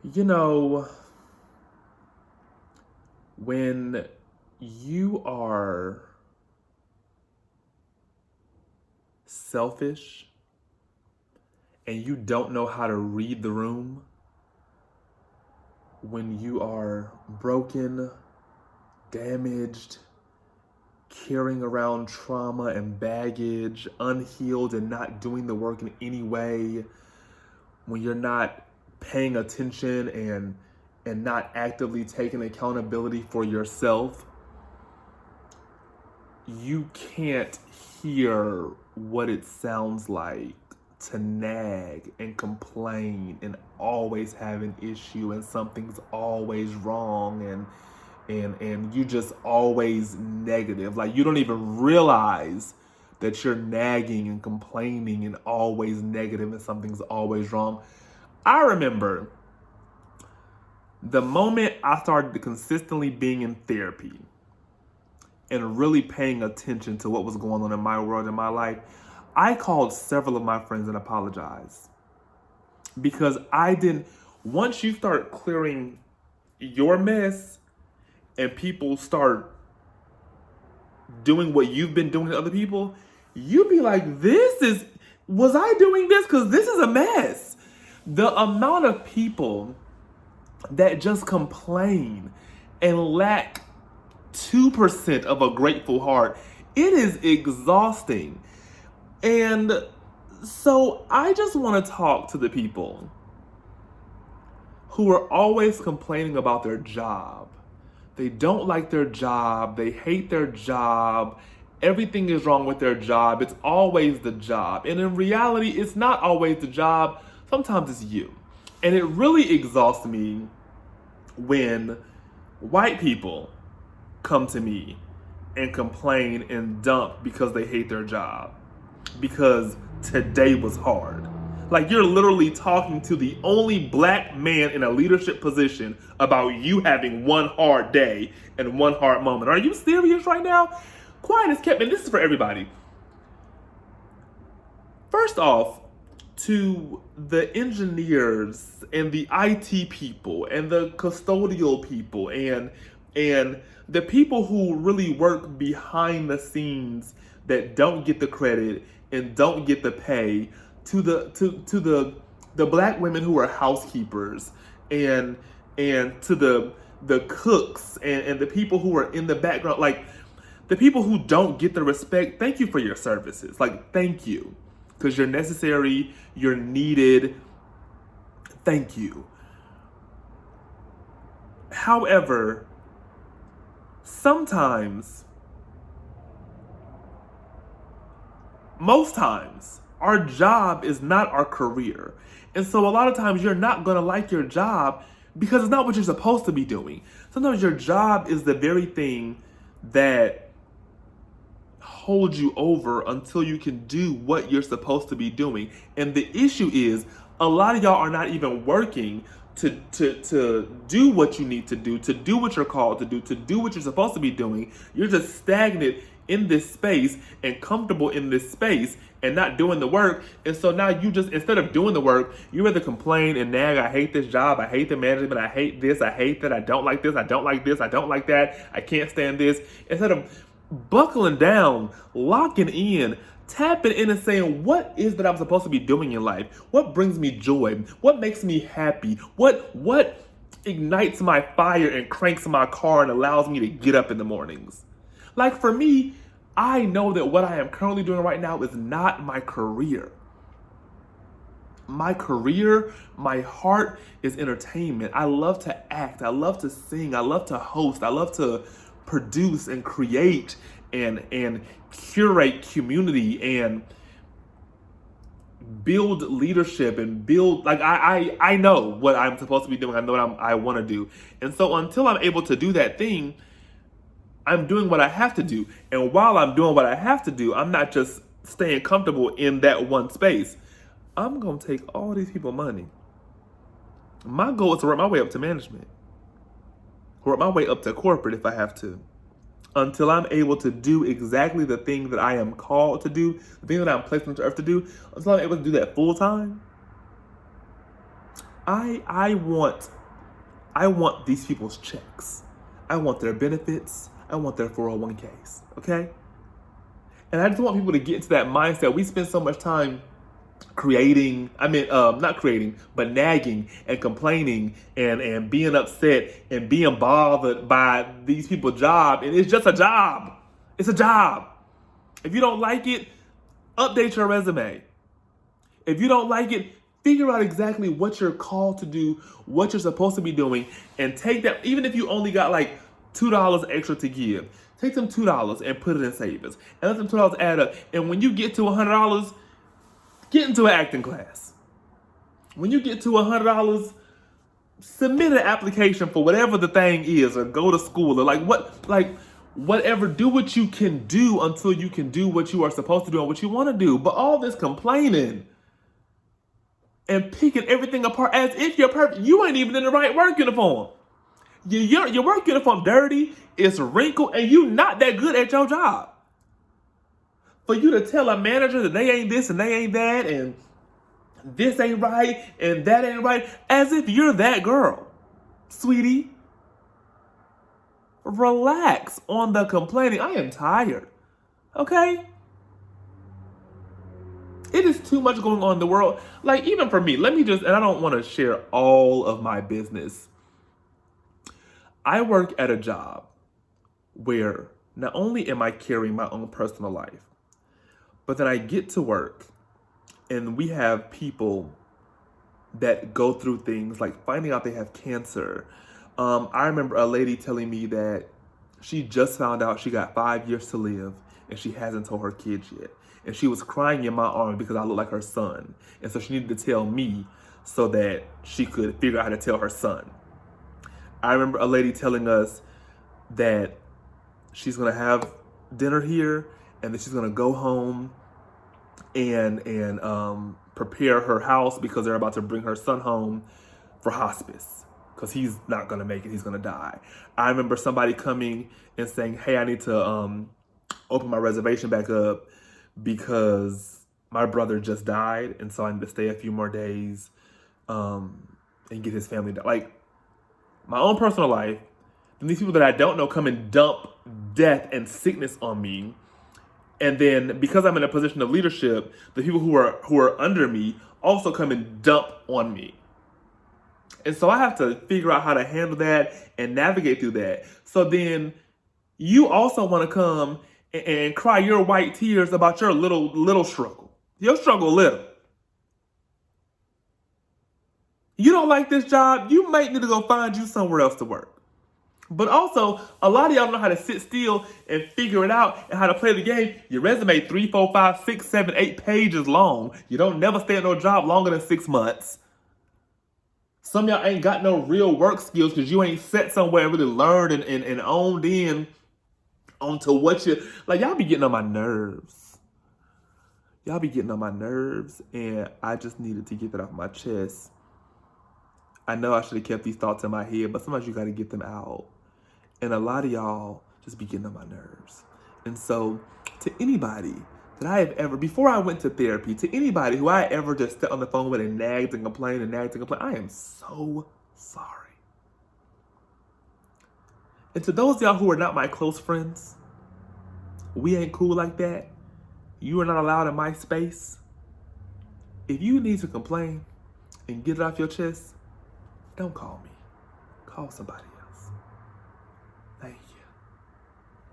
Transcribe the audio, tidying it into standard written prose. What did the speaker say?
You know, when you are selfish and you don't know how to read the room, when you are broken, damaged, carrying around trauma and baggage, unhealed and not doing the work in any way, when you're not paying attention and not actively taking accountability for yourself, you can't hear what it sounds like to nag and complain and always have an issue and something's always wrong and you just always negative. Like you don't even realize that you're nagging and complaining and always negative and something's always wrong. I remember the moment I started consistently being in therapy and really paying attention to what was going on in my world, in my life, I called several of my friends and apologized. Because I didn't, once you start clearing your mess and people start doing what you've been doing to other people, you be like, was I doing this? Because this is a mess. The amount of people that just complain and lack 2% of a grateful heart, it is exhausting. And so I just want to talk to the people who are always complaining about their job. They don't like their job. They hate their job. Everything is wrong with their job. It's always the job. And in reality, it's not always the job. Sometimes it's you. And it really exhausts me when white people come to me and complain and dump because they hate their job. Because today was hard. Like you're literally talking to the only black man in a leadership position about you having one hard day and one hard moment. Are you serious right now? Quiet is kept, and this is for everybody. First off, to the engineers and the IT people and the custodial people and the people who really work behind the scenes that don't get the credit and don't get the pay, to the black women who are housekeepers and to the cooks and the people who are in the background, like the people who don't get the respect. Thank you for your services. Like, thank you. Because you're necessary, you're needed. Thank you. However, sometimes, most times, our job is not our career. And so a lot of times you're not going to like your job because it's not what you're supposed to be doing. Sometimes your job is the very thing that hold you over until you can do what you're supposed to be doing. And the issue is a lot of y'all are not even working to do what you need to do what you're called to do what you're supposed to be doing. You're just stagnant in this space and comfortable in this space and not doing the work. And so now you just, instead of doing the work, you rather complain and nag. I hate this job. I hate the management. I hate this. I hate that. I don't like this. I don't like this. I don't like that. I can't stand this. Instead of buckling down, locking in, tapping in and saying, what is that I'm supposed to be doing in life? What brings me joy? What makes me happy? What ignites my fire and cranks my car and allows me to get up in the mornings? Like for me, I know that what I am currently doing right now is not my career. My career, my heart is entertainment. I love to act. I love to sing. I love to host. I love to produce and create and curate community and build leadership and build, like I know what I'm supposed to be doing. I know what I want to do. And so until I'm able to do that thing, I'm doing what I have to do. And while I'm doing what I have to do, I'm not just staying comfortable in that one space. I'm going to take all these people money. My goal is to work my way up to management. Work my way up to corporate if I have to. Until I'm able to do exactly the thing that I am called to do, the thing that I'm placed on earth to do, until I'm able to do that full time, I want these people's checks. I want their benefits. I want their 401ks. Okay? And I just want people to get into that mindset. We spend so much time not creating, but nagging and complaining and being upset and being bothered by these people's job. And it's just a job. It's a job. If you don't like it, update your resume. If you don't like it, figure out exactly what you're called to do, what you're supposed to be doing, and take that, even if you only got like $2 extra to give, take them $2 and put it in savings. And let them $2 add up. And when you get to $100, get into an acting class. When you get to $100, submit an application for whatever the thing is, or go to school, or whatever. Do what you can do until you can do what you are supposed to do and what you want to do. But all this complaining and picking everything apart as if you're perfect, you ain't even in the right work uniform. Your work uniform dirty, it's wrinkled, and you not that good at your job. For you to tell a manager that they ain't this and they ain't that and this ain't right and that ain't right, as if you're that girl. Sweetie, relax on the complaining. I am tired. Okay? It is too much going on in the world. Like, even for me, and I don't want to share all of my business. I work at a job where not only am I carrying my own personal life, but then I get to work and we have people that go through things like finding out they have cancer. I remember a lady telling me that she just found out she got 5 years to live and she hasn't told her kids yet. And she was crying in my arms because I look like her son. And so she needed to tell me so that she could figure out how to tell her son. I remember a lady telling us that she's gonna have dinner here and that she's gonna go home and prepare her house because they're about to bring her son home for hospice because he's not gonna make it, he's gonna die. I remember somebody coming and saying, hey, I need to open my reservation back up because my brother just died and so I need to stay a few more days and get his family down. Like, my own personal life, and these people that I don't know come and dump death and sickness on me. And then because I'm in a position of leadership, the people who are under me also come and dump on me. And so I have to figure out how to handle that and navigate through that. So then you also want to come and cry your white tears about your little struggle. Your struggle little. You don't like this job, you might need to go find you somewhere else to work. But also, a lot of y'all know how to sit still and figure it out and how to play the game. Your resume 3, 4, 5, 6, 7, 8 pages long. You don't never stay at no job longer than 6 months. Some of y'all ain't got no real work skills because you ain't sat somewhere and really learned and owned in onto what you... Like, y'all be getting on my nerves. Y'all be getting on my nerves, and I just needed to get that off my chest. I know I should have kept these thoughts in my head, but sometimes you got to get them out. And a lot of y'all just be getting on my nerves. And so to anybody that I have ever, before I went to therapy, to anybody who I ever just sat on the phone with and nagged and complained, I am so sorry. And to those of y'all who are not my close friends, we ain't cool like that. You are not allowed in my space. If you need to complain and get it off your chest, don't call me. Call somebody else. Thank you.